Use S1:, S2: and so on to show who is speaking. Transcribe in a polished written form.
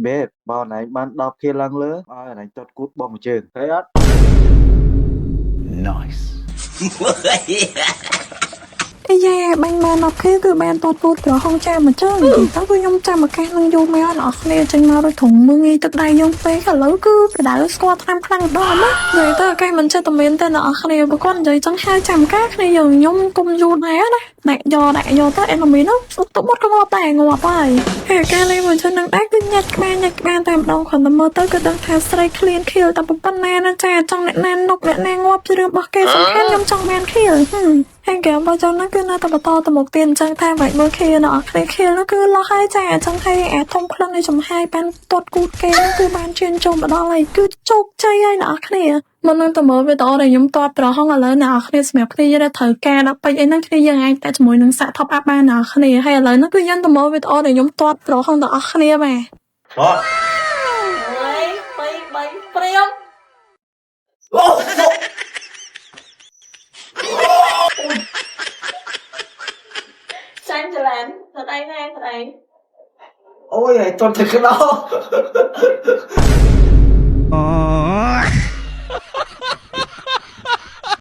S1: Babe, bao này bạn đọc kia lăng lứa, ai này chót cút bom trường, thấy á.
S2: Nice.
S3: អាយ៉ាបាញ់មកដល់គេគឺបានតតពូតប្រហងចាមកចឹងអញ្ចឹងគឺខ្ញុំចាំមកកាសនឹងយូរមែនអស់គ្នាចេញមកដូចធុងមើងងាយទឹកដៃយើងពេកឥឡូវគឺបដៅស្គាល់តាមខ្លាំងដល់ណានិយាយទៅកាសមិនចេះតែមានតែអ្នកអស់គ្នាបើគាត់និយាយចឹងហៅចាំកាសគ្នាយើងខ្ញុំគុំយូរដែរណាដាក់យកទៅអេណូមីនោះសុទ្ធទៅបាត់ក៏ងាប់ដែរងាប់ហើយហើយកាសលេងមកចឹងនឹងដែរគឺញ៉ាត់ក្បាលតែម្ដងគ្រាន់តែមើលទៅគឺដឹងថាស្រីឃ្លានខៀលតែប៉ុណ្ណាណាចាចង់អ្នកណានុកអ្នកណាងាប់ជារឿងរបស់គេសំខាន់ខ្ញុំចង់បានខៀលហើយកាលបើចឹងហ្នឹងគឺនៅតែបន្តទៅមុខទៀតអញ្ចឹងថាបាច់មើលខៀលនៅអត់គ្នាខៀលនោះគឺលោះហើយចាអញ្ចឹងហើយអាធំក្លិននៃចំហាយបានទាត់គូតគេហ្នឹងគឺបានជឿនចូលមកដល់ហើយគឺជោគជ័យហើយអ្នកនរគ្នាមុននឹងទៅមើលវីដេអូដែលខ្ញុំទាត់ប្រហោះឥឡូវអ្នកនរគ្នាសម្រាប់គ្នាយើងត្រូវការដល់ពេជ្រអីហ្នឹងគ្នាយើងអាចតែជាមួយនឹងសាក់ top up បានអ្នកនរគ្នាហើយឥឡូវហ្នឹងគឺយើងទៅមើលវីដេអូដែលខ្ញុំទាត់ប្រហោះដល់អស់គ្នាបាទ
S1: Thôi.
S3: 3 ព្រាមចាញ់ចលានទៅដៃណាទៅដៃ
S1: Ôi này, toàn thật cái đó.